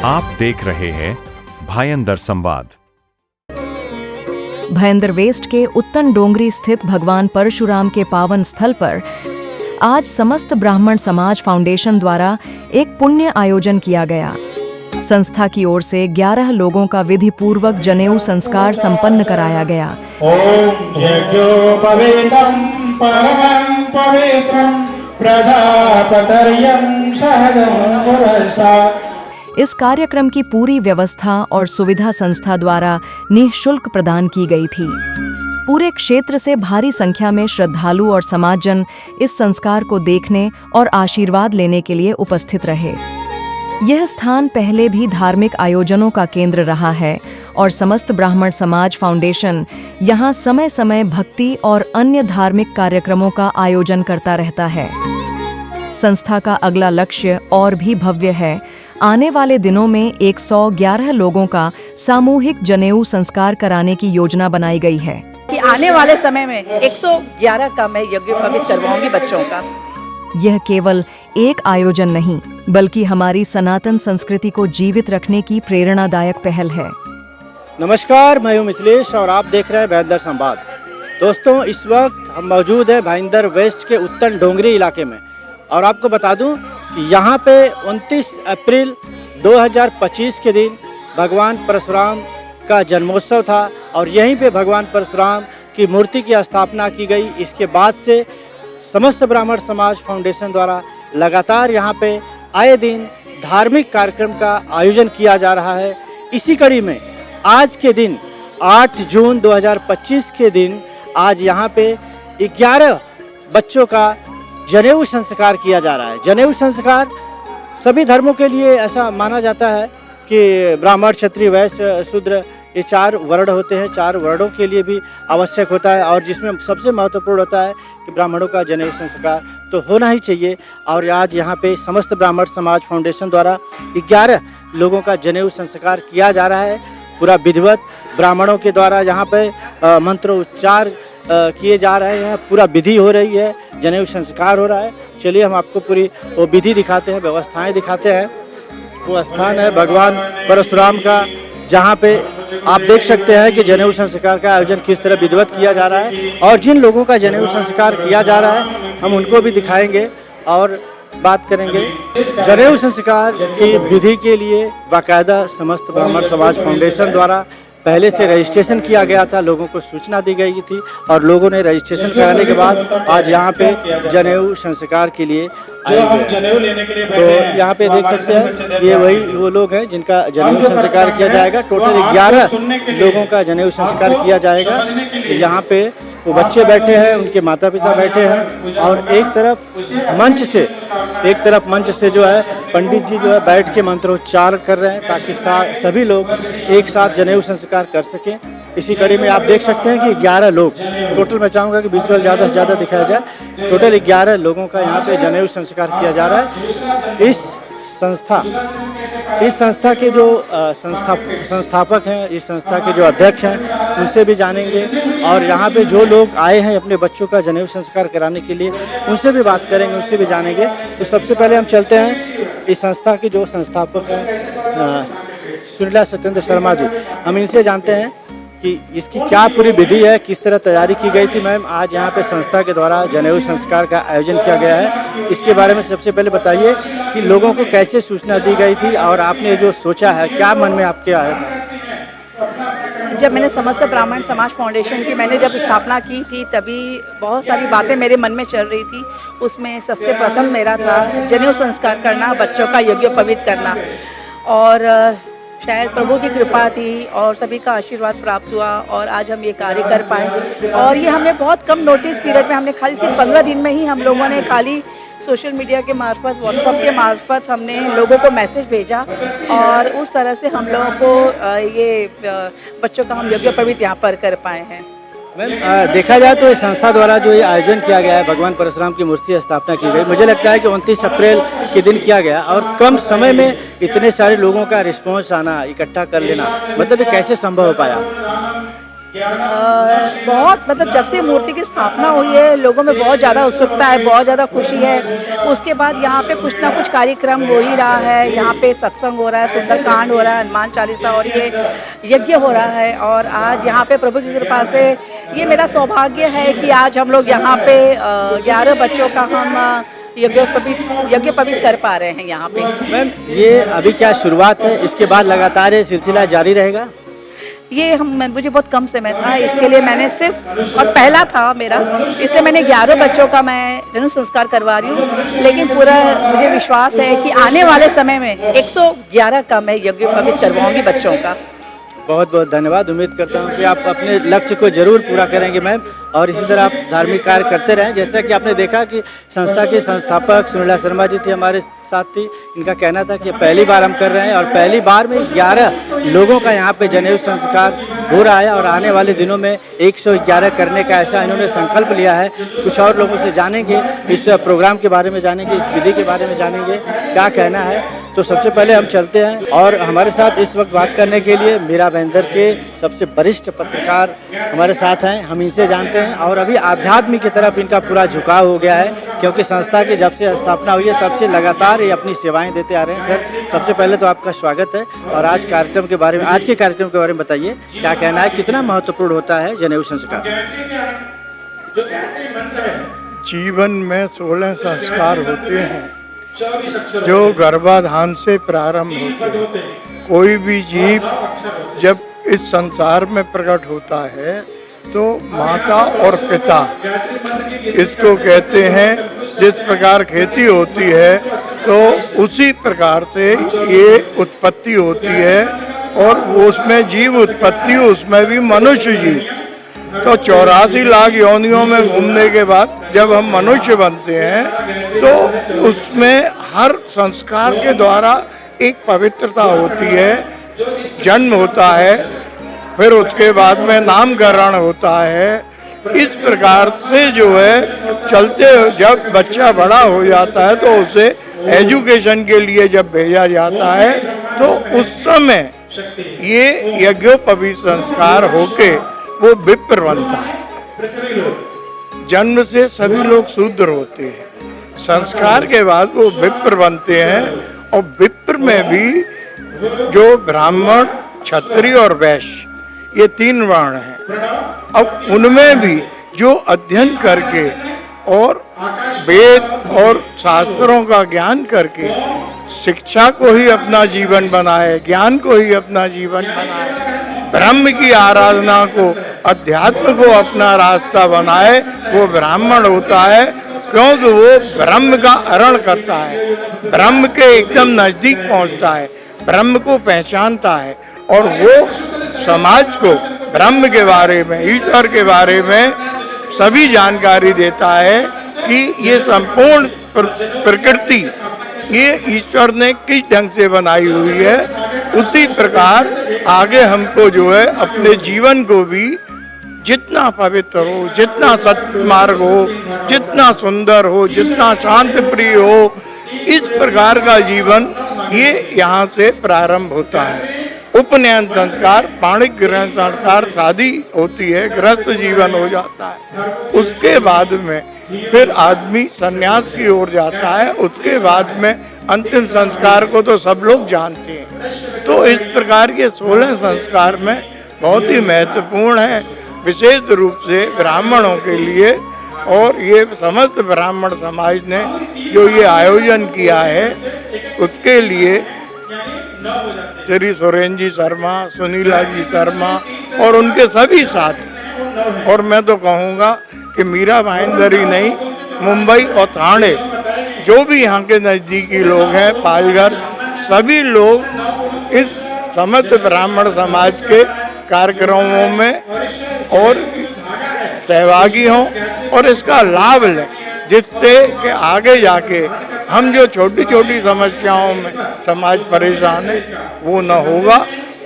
आप देख रहे हैं भायंदर संवाद। भायंदर वेस्ट के उत्तन डोंगरी स्थित भगवान परशुराम के पावन स्थल पर आज समस्त ब्राह्मण समाज फाउंडेशन द्वारा एक पुण्य आयोजन किया गया। संस्था की ओर से 11 लोगों का विधि पूर्वक जनेऊ संस्कार संपन्न कराया गया। ओम यज्ञोपवीतम परमं पवित्रं प्रजापतर्यं सहजं पुरस्तात्। इस कार्यक्रम की पूरी व्यवस्था और सुविधा संस्था द्वारा निःशुल्क प्रदान की गई थी। पूरे क्षेत्र से भारी संख्या में श्रद्धालु और समाजजन इस संस्कार को देखने और आशीर्वाद लेने के लिए उपस्थित रहे। यह स्थान पहले भी धार्मिक आयोजनों का केंद्र रहा है और समस्त ब्राह्मण समाज फाउंडेशन यहाँ समय समय भक्ति और अन्य धार्मिक कार्यक्रमों का आयोजन करता रहता है। संस्था का अगला लक्ष्य और भी भव्य है। आने वाले दिनों में 111 लोगों का सामूहिक जनेऊ संस्कार कराने की योजना बनाई गई है कि आने वाले समय में 111 का मैं यज्ञ पवित्र करवाऊंगी बच्चों का। यह केवल एक आयोजन नहीं बल्कि हमारी सनातन संस्कृति को जीवित रखने की प्रेरणादायक पहल है। नमस्कार, मैं हूं मिथिलेश और आप देख रहे हैं भायंदर संवाद। दोस्तों, इस वक्त हम मौजूद हैं भायंदर वेस्ट के उत्तन डोंगरी इलाके में और आपको बता दूं कि यहाँ पे 29 अप्रैल 2025 के दिन भगवान परशुराम का जन्मोत्सव था और यहीं पे भगवान परशुराम की मूर्ति की स्थापना की गई। इसके बाद से समस्त ब्राह्मण समाज फाउंडेशन द्वारा लगातार यहाँ पे आए दिन धार्मिक कार्यक्रम का आयोजन किया जा रहा है। इसी कड़ी में आज के दिन 8 जून 2025 के दिन आज यहाँ पे 11 बच्चों का जनेऊ संस्कार किया जा रहा है। जनेऊ संस्कार सभी धर्मों के लिए ऐसा माना जाता है कि ब्राह्मण, क्षत्रिय, वैश्य, शूद्र ये 4 वर्ण होते हैं। 4 वर्णों के लिए भी आवश्यक होता है और जिसमें सबसे महत्वपूर्ण होता है कि ब्राह्मणों का जनेऊ संस्कार तो होना ही चाहिए। और आज यहाँ पे समस्त ब्राह्मण समाज फाउंडेशन द्वारा 11 लोगों का जनेऊ संस्कार किया जा रहा है। पूरा विधिवत ब्राह्मणों के द्वारा यहाँ पे मंत्रोच्चार किए जा रहे हैं, पूरा विधि हो रही है, जनेऊ संस्कार हो रहा है। चलिए हम आपको पूरी वो विधि दिखाते हैं, व्यवस्थाएं दिखाते हैं। वो स्थान है भगवान परशुराम का, जहाँ पे आप देख सकते हैं कि जनेऊ संस्कार का आयोजन किस तरह विधिवत किया जा रहा है और जिन लोगों का जनेऊ संस्कार किया जा रहा है हम उनको भी दिखाएंगे और बात करेंगे। जनेऊ संस्कार की विधि के लिए बाकायदा समस्त ब्राह्मण समाज फाउंडेशन द्वारा पहले से रजिस्ट्रेशन किया गया था, लोगों को सूचना दी गई थी और लोगों ने रजिस्ट्रेशन कराने के बाद आज यहाँ पे जनेऊ संस्कार के लिए आए हुए। तो यहाँ पे देख सकते हैं ये वही वो लोग हैं जिनका जनेऊ संस्कार किया जाएगा। टोटल 11 लोगों का जनेऊ संस्कार किया जाएगा। यहाँ पे वो बच्चे बैठे हैं, उनके माता पिता बैठे हैं और एक तरफ मंच से जो है पंडित जी जो है बैठ के मंत्रोच्चार कर रहे हैं ताकि सभी लोग एक साथ जनेऊ संस्कार कर सकें। इसी कड़ी में आप देख सकते हैं कि 11 लोग टोटल, मैं चाहूँगा कि विजुअल ज़्यादा से ज़्यादा दिखाया जाए। टोटल 11 लोगों का यहाँ पे जनेऊ संस्कार किया जा रहा है। इस संस्था के जो संस्थापक हैं, इस संस्था के जो अध्यक्ष हैं, उनसे भी जानेंगे और यहाँ पे जो लोग आए हैं अपने बच्चों का जनेऊ संस्कार कराने के लिए उनसे भी बात करेंगे, उनसे भी जानेंगे। तो सबसे पहले हम चलते हैं इस संस्था के जो संस्थापक हैं सुनीला सत्येंद्र शर्मा जी, हम इनसे जानते हैं कि इसकी क्या पूरी विधि है, किस तरह तैयारी की गई थी। मैम, आज यहाँ पे संस्था के द्वारा जनेऊ संस्कार का आयोजन किया गया है, इसके बारे में सबसे पहले बताइए कि लोगों को कैसे सूचना दी गई थी और आपने जो सोचा है क्या मन में आपके आया? जब मैंने समस्त ब्राह्मण समाज फाउंडेशन की मैंने जब स्थापना की थी तभी बहुत सारी बातें मेरे मन में चल रही थी। उसमें सबसे प्रथम मेरा था जनेऊ संस्कार करना, बच्चों का यज्ञ पवित्र करना और शायद प्रभु की कृपा थी और सभी का आशीर्वाद प्राप्त हुआ और आज हम ये कार्य कर पाए। और ये हमने बहुत कम नोटिस पीरियड में, हमने खाली सिर्फ 15 दिन में ही हम लोगों ने खाली सोशल मीडिया के मार्फत, व्हाट्सएप के मार्फत हमने लोगों को मैसेज भेजा और उस तरह से हम लोगों को ये बच्चों का हम यज्ञ पवित्र यहाँ पर कर पाए हैं। मैम, देखा जाए तो इस संस्था द्वारा जो ये आयोजन किया गया है, भगवान परशुराम की मूर्ति स्थापना की गई, मुझे लगता है कि 29 अप्रैल के दिन किया गया और कम समय में इतने सारे लोगों का रिस्पांस आना, इकट्ठा कर लेना, मतलब ये कैसे संभव हो पाया? बहुत मतलब जब से मूर्ति की स्थापना हुई है लोगों में बहुत ज़्यादा उत्सुकता है, बहुत ज़्यादा खुशी है। उसके बाद यहाँ पे कुछ ना कुछ कार्यक्रम हो ही रहा है। यहाँ पे सत्संग हो रहा है, सुंदरकांड हो रहा है, हनुमान चालीसा और ये यज्ञ हो रहा है। और आज यहाँ पे प्रभु की कृपा से ये मेरा सौभाग्य है कि आज हम लोग यहाँ पे 11 बच्चों का हम यज्ञ पवित्र कर पा रहे हैं यहाँ पे। मैम ये अभी क्या शुरुआत है, इसके बाद लगातार ये सिलसिला जारी रहेगा? ये मुझे बहुत कम समय था, इसके लिए मैंने सिर्फ और पहला था मेरा, इसलिए मैंने 11 बच्चों का मैं जन्म संस्कार करवा रही हूँ। लेकिन पूरा मुझे विश्वास है कि आने वाले समय में 111 का मैं यज्ञ पवित्र करवाऊंगी बच्चों का। बहुत बहुत धन्यवाद। उम्मीद करता हूँ कि आप अपने लक्ष्य को जरूर पूरा करेंगे मैम, और इसी तरह आप धार्मिक कार्य करते रहें। जैसा कि आपने देखा कि संस्था के संस्थापक सुनीला शर्मा जी थे, हमारे साथ थी। इनका कहना था कि पहली बार हम कर रहे हैं और पहली बार में 11 लोगों का यहाँ पे जनेऊ संस्कार हो रहा है और आने वाले दिनों में 111 करने का ऐसा इन्होंने संकल्प लिया है। कुछ और लोगों से जानेंगे, इस प्रोग्राम के बारे में जानेंगे, इस विधि के बारे में जानेंगे क्या कहना है। तो सबसे पहले हम चलते हैं, और हमारे साथ इस वक्त बात करने के लिए मीरा भाईंदर के सबसे वरिष्ठ पत्रकार हमारे साथ हैं। हम इनसे जानते हैं, और अभी आध्यात्म की तरफ इनका पूरा झुकाव हो गया है, क्योंकि संस्था की जब से स्थापना हुई है तब से लगातार ये अपनी सेवाएं देते आ रहे हैं। सर सबसे पहले तो आपका स्वागत है, और आज के कार्यक्रम के बारे में बताइए, क्या कहना है, कितना महत्वपूर्ण होता है जनेऊ संस्कार? जीवन में 16 संस्कार होते हैं जो गर्भाधान से प्रारंभ होते हैं। कोई भी जीव जब इस संसार में प्रकट होता है तो माता और पिता, इसको कहते हैं, जिस प्रकार खेती होती है तो उसी प्रकार से ये उत्पत्ति होती है, और उसमें जीव उत्पत्ति, उसमें भी मनुष्य जीव। तो 84 लाख योनियों में घूमने के बाद जब हम मनुष्य बनते हैं तो उसमें हर संस्कार के द्वारा एक पवित्रता होती है। जन्म होता है, फिर उसके बाद में नामकरण होता है। इस प्रकार से जो है चलते, जब बच्चा बड़ा हो जाता है तो उसे एजुकेशन के लिए जब भेजा जाता है तो उस समय ये यज्ञोपवीत संस्कार होके वो विप्र बनता है। जन्म से सभी लोग शूद्र होते हैं, संस्कार के बाद वो विप्र बनते हैं। और विप्र में भी जो ब्राह्मण, क्षत्रिय और वैश्य, ये 3 वर्ण हैं। अब उनमें भी जो अध्ययन करके और वेद और शास्त्रों का ज्ञान करके शिक्षा को ही अपना जीवन बनाए, ज्ञान को ही अपना जीवन बनाए, ब्रह्म की आराधना को, अध्यात्म को अपना रास्ता बनाए, वो ब्राह्मण होता है। क्योंकि वो ब्रह्म का हरण करता है, ब्रह्म के एकदम नजदीक पहुंचता है, ब्रह्म को पहचानता है, और वो समाज को ब्रह्म के बारे में, ईश्वर के बारे में सभी जानकारी देता है कि ये संपूर्ण प्रकृति ये ईश्वर ने किस ढंग से बनाई हुई है। उसी प्रकार आगे हमको जो है अपने जीवन को भी जितना पवित्र हो, जितना सत्य मार्ग हो, जितना सुंदर हो, जितना शांत प्रिय हो, इस प्रकार का जीवन ये यहाँ से प्रारंभ होता है। उपनयन संस्कार, पाणिक ग्रहण संस्कार, शादी होती है, गृहस्थ जीवन हो जाता है। उसके बाद में फिर आदमी सन्यास की ओर जाता है। उसके बाद में अंतिम संस्कार को तो सब लोग जानते हैं। तो इस प्रकार के 16 संस्कार में बहुत ही महत्वपूर्ण है, विशेष रूप से ब्राह्मणों के लिए। और ये समस्त ब्राह्मण समाज ने जो ये आयोजन किया है उसके लिए श्री सुरेंद्र जी शर्मा, सुनीला जी शर्मा और उनके सभी साथ, और मैं तो कहूँगा कि मीरा भाईंदर ही नहीं, मुंबई और ठाणे जो भी यहाँ के नज़दीकी लोग हैं, पालघर, सभी लोग इस समस्त ब्राह्मण समाज के कार्यक्रमों में और सहभागी हों और इसका लाभ लें, जिससे कि आगे जाके हम जो छोटी छोटी समस्याओं में समाज परेशान है वो न होगा,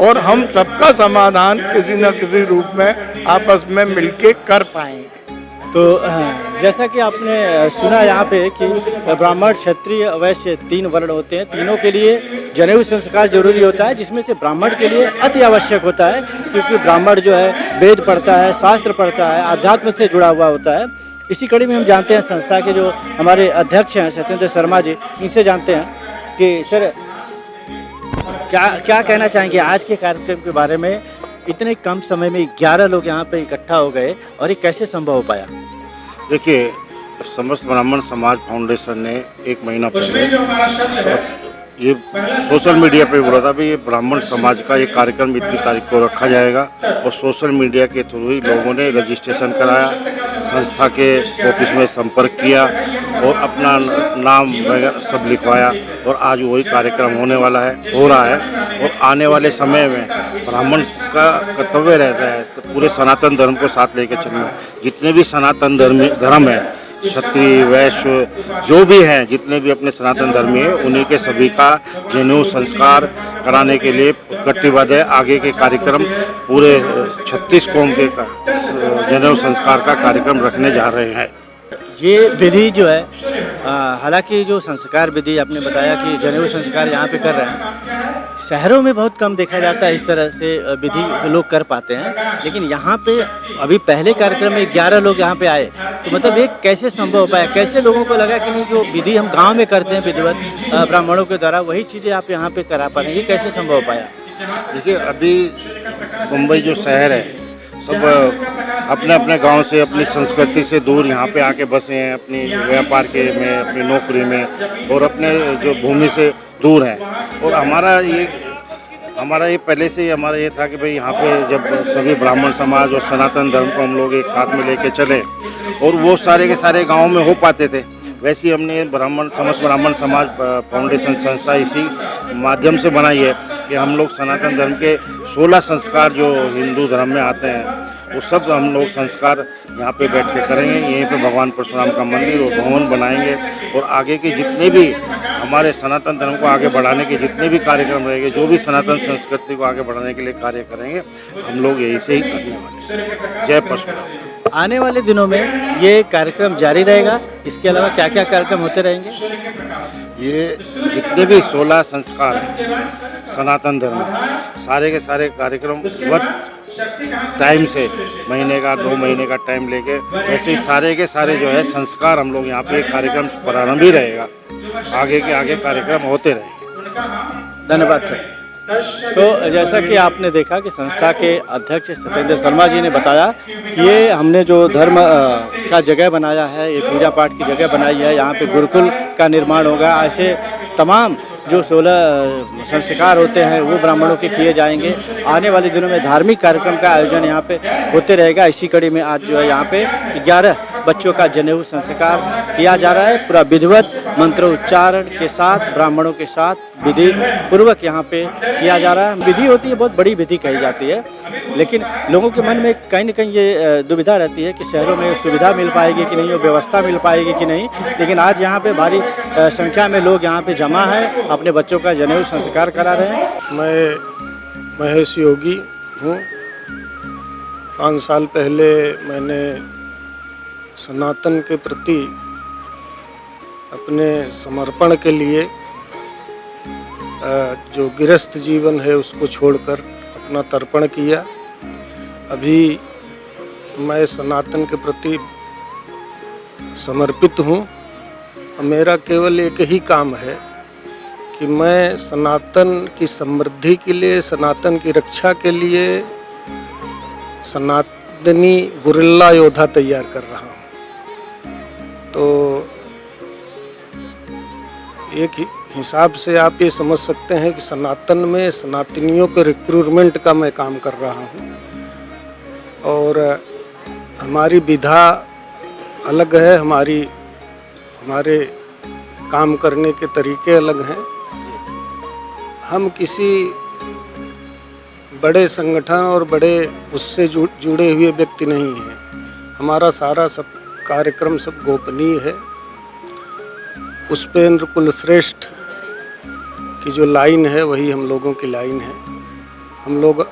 और हम सबका समाधान किसी न किसी रूप में आपस में मिलके कर पाएंगे। तो जैसा कि आपने सुना यहाँ पे कि ब्राह्मण, क्षत्रिय, वैश्य 3 वर्ण होते हैं। तीनों के लिए जनेऊ संस्कार जरूरी होता है, जिसमें से ब्राह्मण के लिए अति आवश्यक होता है, क्योंकि ब्राह्मण जो है वेद पढ़ता है, शास्त्र पढ़ता है, आध्यात्म से जुड़ा हुआ होता है। इसी कड़ी में हम जानते हैं संस्था के जो हमारे अध्यक्ष हैं सत्येंद्र शर्मा जी, इनसे जानते हैं कि सर क्या कहना चाहेंगे आज के कार्यक्रम के बारे में। इतने कम समय में 11 लोग यहाँ पे इकट्ठा हो गए और ये कैसे संभव हो पाया? देखिए, समस्त ब्राह्मण समाज फाउंडेशन ने 1 महीना पहले ये सोशल मीडिया पे बोला था भाई ये ब्राह्मण समाज का ये कार्यक्रम इतनी तारीख को रखा जाएगा, और सोशल मीडिया के थ्रू ही लोगों ने रजिस्ट्रेशन कराया, संस्था के ऑफिस में संपर्क किया और अपना नाम वगैरह सब लिखवाया, और आज वही कार्यक्रम हो रहा है। और आने वाले समय में ब्राह्मण का कर्तव्य रहता है तो पूरे सनातन धर्म को साथ लेकर चलना। जितने भी सनातन धर्म है, क्षत्रिय, वैश्य जो भी हैं, जितने भी अपने सनातन धर्मी हैं, उन्हीं के सभी का जनेऊ संस्कार कराने के लिए कटिबद्ध है। आगे के कार्यक्रम पूरे 36 कौम के जनेऊ संस्कार का कार्यक्रम रखने जा रहे हैं। ये विधि जो है, हालांकि जो संस्कार विधि आपने बताया कि जनेऊ संस्कार यहाँ पे कर रहे हैं, शहरों में बहुत कम देखा जाता है इस तरह से विधि लोग कर पाते हैं, लेकिन यहाँ पे अभी पहले कार्यक्रम में 11 लोग यहाँ पे आए, तो मतलब ये कैसे संभव हो पाया? कैसे लोगों को लगा कि नहीं जो विधि हम गांव में करते हैं विधिवत ब्राह्मणों के द्वारा, वही चीज़ें आप यहाँ पे करा पा रहे हैं, ये कैसे संभव हो पाया? देखिए, अभी मुंबई जो शहर है सब अपने अपने गांव से, अपनी संस्कृति से दूर यहाँ पे आके बसे हैं, अपनी व्यापार के में, अपनी नौकरी में, और अपने जो भूमि से दूर हैं। और हमारा ये पहले से ही हमारा ये था कि भाई यहाँ पे जब सभी ब्राह्मण समाज और सनातन धर्म को हम लोग एक साथ में लेके चले, और वो सारे के सारे गाँव में हो पाते थे, वैसे ही हमने समस्त ब्राह्मण समाज फाउंडेशन संस्था इसी माध्यम से बनाई है कि हम लोग सनातन धर्म के 16 संस्कार जो हिंदू धर्म में आते हैं वो सब हम लोग संस्कार यहाँ पे बैठ के करेंगे। यहीं पे भगवान परशुराम का मंदिर और भवन बनाएंगे, और आगे के जितने भी हमारे सनातन धर्म को आगे बढ़ाने के जितने भी कार्यक्रम रहेंगे, जो भी सनातन संस्कृति को आगे बढ़ाने के लिए कार्य करेंगे, हम लोग यही से ही करने वाले। जय परशुराम। आने वाले दिनों में ये कार्यक्रम जारी रहेगा, इसके अलावा क्या क्या कार्यक्रम होते रहेंगे? ये जितने भी 16 संस्कार हैं सनातन धर्म में, सारे के सारे कार्यक्रम टाइम से महीने का 2 महीने का टाइम लेके, ऐसे ही सारे के सारे जो है संस्कार हम लोग यहाँ पे कार्यक्रम प्रारंभ ही रहेगा, आगे के आगे कार्यक्रम होते रहेंगे। धन्यवाद सर। तो जैसा कि आपने देखा कि संस्था के अध्यक्ष सत्येंद्र शर्मा जी ने बताया कि ये हमने जो धर्म का जगह बनाया है, ये पूजा पाठ की जगह बनाई है, यहाँ पे गुरुकुल का निर्माण होगा। ऐसे तमाम जो 16 संस्कार होते हैं वो ब्राह्मणों के किए जाएंगे। आने वाले दिनों में धार्मिक कार्यक्रम का आयोजन यहाँ पे होते रहेगा। इसी कड़ी में आज जो है यहाँ पे 11 बच्चों का जनेऊ संस्कार किया जा रहा है, पूरा विधिवत मंत्रोच्चारण के साथ, ब्राह्मणों के साथ विधि पूर्वक यहाँ पे किया जा रहा है। विधि होती है, बहुत बड़ी विधि कही जाती है, लेकिन लोगों के मन में कहीं न कहीं ये दुविधा रहती है कि शहरों में सुविधा मिल पाएगी कि नहीं, व्यवस्था मिल पाएगी कि नहीं। लेकिन आज यहाँ पे भारी संख्या में लोग यहाँ पे जमा है, अपने बच्चों का जनेऊ संस्कार करा रहे हैं। मैं महेश योगी हूँ। 5 साल पहले मैंने सनातन के प्रति अपने समर्पण के लिए जो गृहस्थ जीवन है उसको छोड़कर अपना तर्पण किया। अभी मैं सनातन के प्रति समर्पित हूँ। मेरा केवल एक ही काम है कि मैं सनातन की समृद्धि के लिए, सनातन की रक्षा के लिए सनातनी गुरिल्ला योद्धा तैयार कर रहा हूँ। तो एक हिसाब से आप ये समझ सकते हैं कि सनातन में सनातनियों के रिक्रूटमेंट का मैं काम कर रहा हूँ, और हमारी विधा अलग है, हमारे काम करने के तरीके अलग हैं। हम किसी बड़े संगठन और बड़े उससे जुड़े हुए व्यक्ति नहीं हैं। हमारा सारा सब कार्यक्रम सब गोपनीय है। पुष्पेंद्र कुलश्रेष्ठ की जो लाइन है वही हम लोगों की लाइन है। हम लोग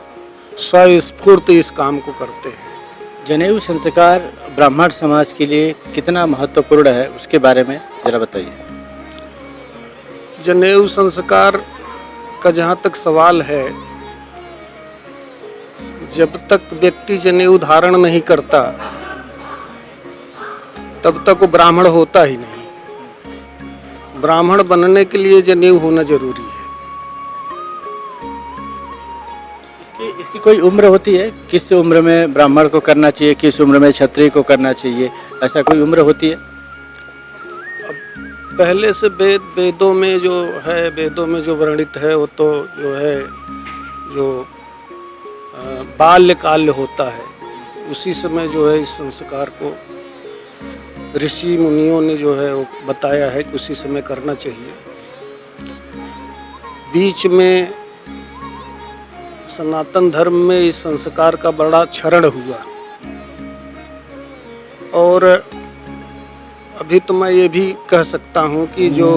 स्वस्फूर्त इस काम को करते हैं। जनेऊ संस्कार ब्राह्मण समाज के लिए कितना महत्वपूर्ण है, उसके बारे में जरा बताइए। जनेऊ संस्कार का जहाँ तक सवाल है, जब तक व्यक्ति जनेऊ धारण नहीं करता तब तक वो ब्राह्मण होता ही नहीं। ब्राह्मण बनने के लिए जनेऊ होना जरूरी है। इसकी कोई उम्र होती है? किस उम्र में ब्राह्मण को करना चाहिए, किस उम्र में क्षत्रिय को करना चाहिए, ऐसा कोई उम्र होती है? पहले से वेदों में जो है, वेदों में जो वर्णित है वो तो जो है, जो बाल्यकाल होता है, उसी समय जो है इस संस्कार को ऋषि मुनियों ने जो है वो बताया है कि उसी समय करना चाहिए। बीच में सनातन धर्म में इस संस्कार का बड़ा क्षरण हुआ, और अभी तो मैं ये भी कह सकता हूँ कि जो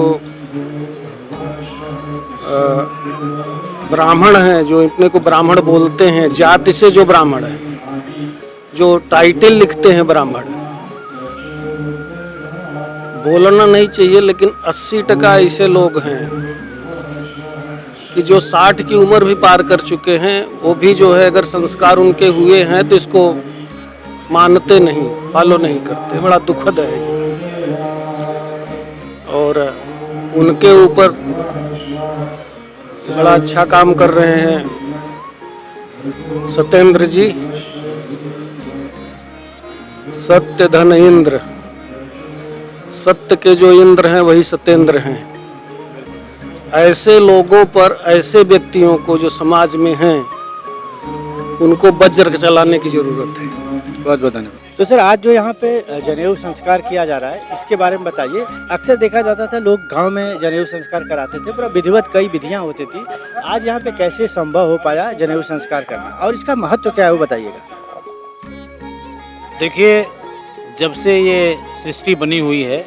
ब्राह्मण हैं, जो अपने को ब्राह्मण बोलते हैं, जाति से जो ब्राह्मण है, जो टाइटल लिखते हैं ब्राह्मण, बोलना नहीं चाहिए, लेकिन 80% ऐसे लोग हैं कि जो 60 की उम्र भी पार कर चुके हैं, वो भी जो है अगर संस्कार उनके हुए हैं तो इसको मानते नहीं, फॉलो नहीं करते। बड़ा दुखद है ये। और उनके ऊपर बड़ा अच्छा काम कर रहे हैं सत्येंद्र जी, सत्य धन इंद्र, सत्य के जो इंद्र हैं वही सत्येंद्र हैं। ऐसे लोगों पर, ऐसे व्यक्तियों को जो समाज में हैं, उनको वज्र चलाने की जरूरत है। बहुत बहुत धन्यवाद। तो सर, आज जो यहाँ पे जनेऊ संस्कार किया जा रहा है, इसके बारे में बताइए। अक्सर देखा जाता था लोग गांव में जनेऊ संस्कार कराते थे, पूरा विधिवत कई विधियाँ होती थी। आज यहाँ पे कैसे संभव हो पाया जनेऊ संस्कार करना, और इसका महत्व क्या है वो बताइएगा। देखिए, जब से ये सृष्टि बनी हुई है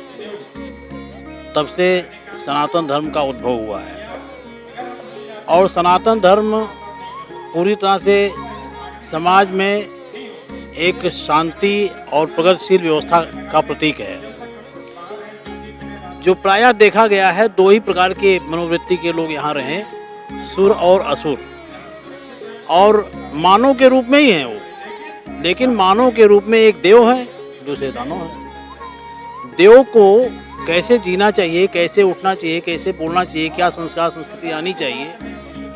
तब से सनातन धर्म का उद्भव हुआ है, और सनातन धर्म पूरी तरह से समाज में एक शांति और प्रगतिशील व्यवस्था का प्रतीक है। जो प्रायः देखा गया है, 2 ही प्रकार के मनोवृत्ति के लोग यहाँ रहे, सुर और असुर, और मानव के रूप में ही हैं वो, लेकिन मानव के रूप में एक देव है, दूसरे दानव है। देव को कैसे जीना चाहिए, कैसे उठना चाहिए, कैसे बोलना चाहिए, क्या संस्कार संस्कृति आनी चाहिए,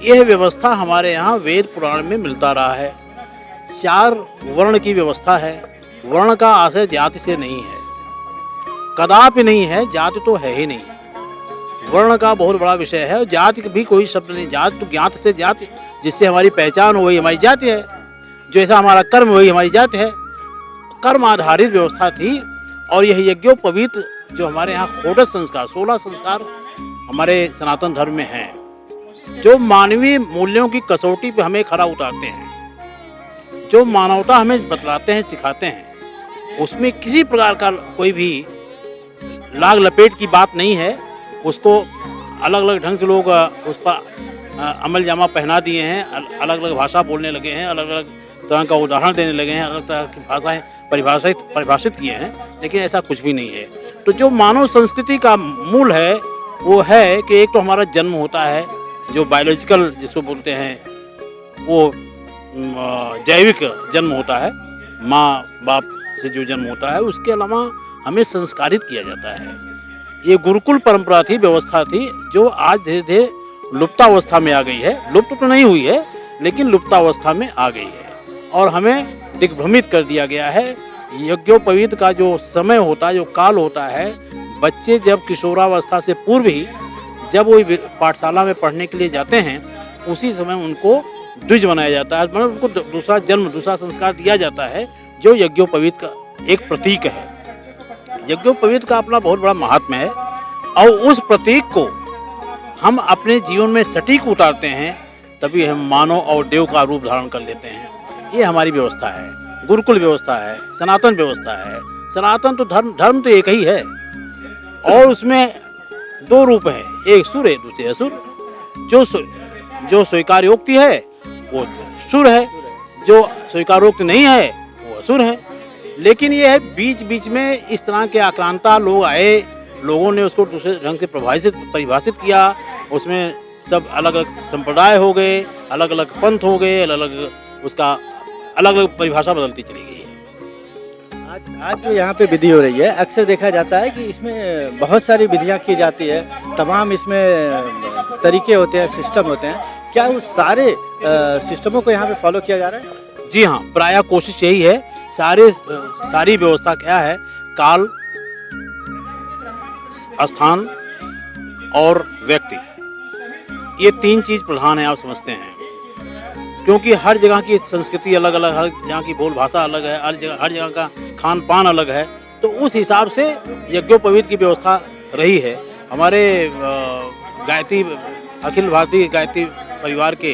यह व्यवस्था हमारे यहाँ वेद पुराण में मिलता रहा है। 4 वर्ण की व्यवस्था है। वर्ण का आशय जाति से नहीं है, कदापि नहीं है, जाति तो है ही नहीं। वर्ण का बहुत बड़ा विषय है, जाति भी कोई शब्द नहीं। जाति तो ज्ञात से जाति, जिससे हमारी पहचान हो वही हमारी जाति है, जैसा हमारा कर्म वही हमारी जाति है। कर्म आधारित व्यवस्था थी, और यह यज्ञोपवीत जो हमारे यहाँ षोडश संस्कार, 16 संस्कार हमारे सनातन धर्म में हैं, जो मानवीय मूल्यों की कसौटी पे हमें खरा उतारते हैं, जो मानवता हमें बतलाते हैं, सिखाते हैं। उसमें किसी प्रकार का कोई भी लाग लपेट की बात नहीं है। उसको अलग अलग ढंग से लोग उस पर अमल जामा पहना दिए हैं, अलग अलग भाषा बोलने लगे हैं, अलग अलग तरह का उदाहरण देने लगे हैं, अलग तरह की भाषाएं परिभाषित किए हैं, लेकिन ऐसा कुछ भी नहीं है। तो जो मानव संस्कृति का मूल है वो है कि एक तो हमारा जन्म होता है, जो बायोलॉजिकल जिसको बोलते हैं, वो जैविक जन्म होता है, माँ बाप से जो जन्म होता है। उसके अलावा हमें संस्कारित किया जाता है। ये गुरुकुल परंपरा थी, व्यवस्था थी, जो आज धीरे धीरे लुप्तावस्था में आ गई है। लुप्त तो नहीं हुई है, लेकिन लुप्तावस्था में आ गई है, और हमें दिग्भ्रमित कर दिया गया है। यज्ञोपवीत का जो समय होता है, जो काल होता है, बच्चे जब किशोरावस्था से पूर्व ही जब वो पाठशाला में पढ़ने के लिए जाते हैं, उसी समय उनको द्विज बनाया जाता है, मतलब उनको दूसरा जन्म, दूसरा संस्कार दिया जाता है, जो यज्ञोपवीत का एक प्रतीक है। यज्ञोपवीत का अपना बहुत बड़ा महात्म्य है, और उस प्रतीक को हम अपने जीवन में सटीक उतारते हैं, तभी हम मानव और देव का रूप धारण कर लेते हैं। ये हमारी व्यवस्था है, गुरुकुल व्यवस्था है, सनातन व्यवस्था है। सनातन तो धर्म तो एक ही है, और उसमें 2 रूप हैं, एक सुर है, दूसरे असुर। जो स्वीकार्योक्ति है वो सुर है, जो स्वीकारोक्ति नहीं है वो असुर है। लेकिन ये है बीच बीच में इस तरह के आक्रांता लोग आए, लोगों ने उसको दूसरे ढंग से परिभाषित किया। उसमें सब अलग अलग संप्रदाय हो गए, अलग अलग पंथ हो गए, अलग अलग उसका अलग अलग परिभाषा बदलती चली गई है। आज जो यहाँ पे विधि हो रही है, अक्सर देखा जाता है कि इसमें बहुत सारी विधियाँ की जाती है, तमाम इसमें तरीके होते हैं, सिस्टम होते हैं। क्या उस सारे सिस्टमों को यहाँ पे फॉलो किया जा रहा है? जी हाँ, प्रायः कोशिश यही है। सारी व्यवस्था क्या है, काल, स्थान और व्यक्ति, ये 3 चीज प्रधान है, आप समझते हैं। क्योंकि हर जगह की संस्कृति अलग अलग, हर जगह की बोल भाषा अलग है, हर जगह का खान पान अलग है, तो उस हिसाब से यज्ञोपवीत की व्यवस्था रही है। हमारे गायत्री, अखिल भारतीय गायत्री परिवार के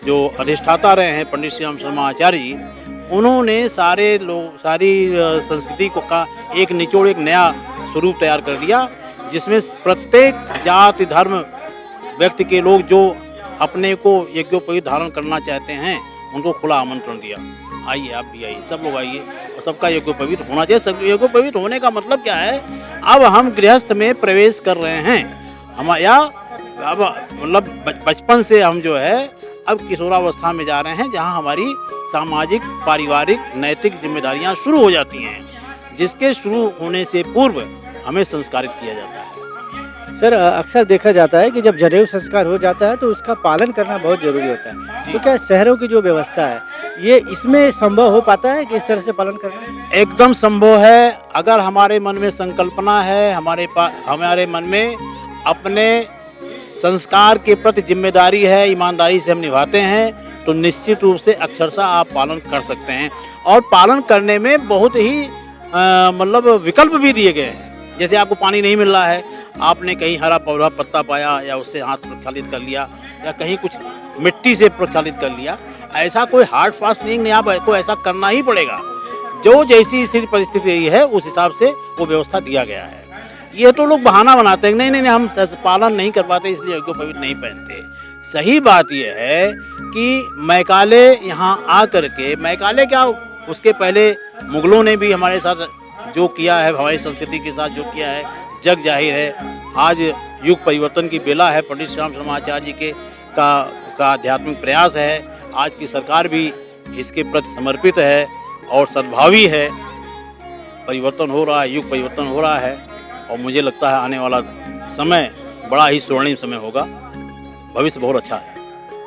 जो अधिष्ठाता रहे हैं पंडित श्री राम शर्मा आचार्य जी, उन्होंने सारी संस्कृति को का एक निचोड़, एक नया स्वरूप तैयार कर दिया, जिसमें प्रत्येक जाति धर्म व्यक्ति के लोग जो अपने को यज्ञोपवीत धारण करना चाहते हैं, उनको खुला आमंत्रण दिया, आइए, आप भी आइए, सब लोग आइए, और सबका यज्ञोपवीत होना चाहिए। सब यज्ञोपवीत होने का मतलब क्या है, अब हम गृहस्थ में प्रवेश कर रहे हैं, हम या अब मतलब बचपन से हम जो है अब किशोरावस्था में जा रहे हैं, जहां हमारी सामाजिक, पारिवारिक, नैतिक जिम्मेदारियां शुरू हो जाती हैं, जिसके शुरू होने से पूर्व हमें संस्कारित किया जाता है। सर, अक्सर देखा जाता है कि जब जनेऊ संस्कार हो जाता है तो उसका पालन करना बहुत जरूरी होता है, तो क्या शहरों की जो व्यवस्था है ये इसमें संभव हो पाता है कि इस तरह से पालन करना? एकदम संभव है। अगर हमारे मन में संकल्पना है, हमारे मन में अपने संस्कार के प्रति जिम्मेदारी है, ईमानदारी से हम निभाते हैं, तो निश्चित रूप से अक्षरशः आप पालन कर सकते हैं। और पालन करने में बहुत ही मतलब विकल्प भी दिए गए हैं। जैसे आपको पानी नहीं मिल रहा है, आपने कहीं हरा पौधा पत्ता पाया या उससे हाथ प्रक्षालित कर लिया, या कहीं कुछ मिट्टी से प्रक्षालित कर लिया, ऐसा कोई हार्ड फास्ट नहीं, आपको ऐसा करना ही पड़ेगा। जो जैसी स्थिति परिस्थिति है उस हिसाब से वो व्यवस्था दिया गया है। ये तो लोग बहाना बनाते हैं, नहीं हम पालन नहीं कर पाते इसलिए यज्ञोपवीत नहीं पहनते। सही बात यह है कि मैकाले यहाँ आ करके, मैकाले क्या, उसके पहले मुगलों ने भी हमारे साथ जो किया है, हमारी संस्कृति के साथ जो किया है, जग जाहिर है। आज युग परिवर्तन की बेला है, पंडित श्री राम शर्मा आचार्य जी के का आध्यात्मिक प्रयास है। आज की सरकार भी इसके प्रति समर्पित है और सद्भावी है। परिवर्तन हो रहा है, युग परिवर्तन हो रहा है, और मुझे लगता है आने वाला समय बड़ा ही स्वर्णिम समय होगा, भविष्य बहुत अच्छा है।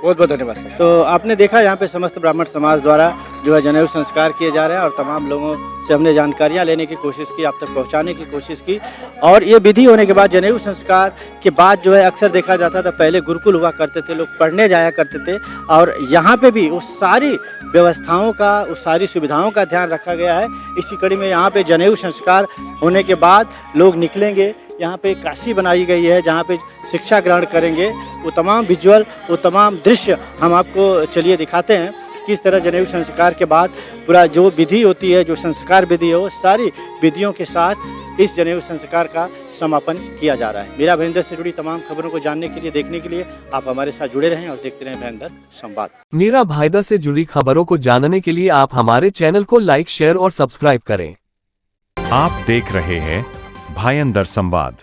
बहुत बहुत धन्यवाद सर। तो आपने देखा यहाँ पे समस्त ब्राह्मण समाज द्वारा जो है जनेऊ संस्कार किए जा रहे हैं, और तमाम लोगों से हमने जानकारियाँ लेने की कोशिश की, आप तक पहुँचाने की कोशिश की। और ये विधि होने के बाद, जनेऊ संस्कार के बाद जो है अक्सर देखा जाता था, पहले गुरुकुल हुआ करते थे, लोग पढ़ने जाया करते थे, और यहाँ पे भी उस सारी व्यवस्थाओं का, उस सारी सुविधाओं का ध्यान रखा गया है। इसी कड़ी में यहाँ पे जनेऊ संस्कार होने के बाद लोग निकलेंगे, यहाँ पे काशी बनाई गई है जहाँ पे शिक्षा ग्रहण करेंगे। वो तमाम विजुअल, वो तमाम दृश्य हम आपको चलिए दिखाते हैं, किस तरह जनेऊ संस्कार के बाद पूरा जो विधि होती है, जो संस्कार विधि है, वो सारी विधियों के साथ इस जनेऊ संस्कार का समापन किया जा रहा है। मेरा भयंदर से जुड़ी तमाम खबरों को जानने के लिए, देखने के लिए आप हमारे साथ जुड़े रहें और देखते रहें भयंदर संवाद। मेरा भाईदर से जुड़ी खबरों को जानने के लिए आप हमारे चैनल को लाइक, शेयर और सब्सक्राइब करें। आप देख रहे हैं भायंदर संवाद।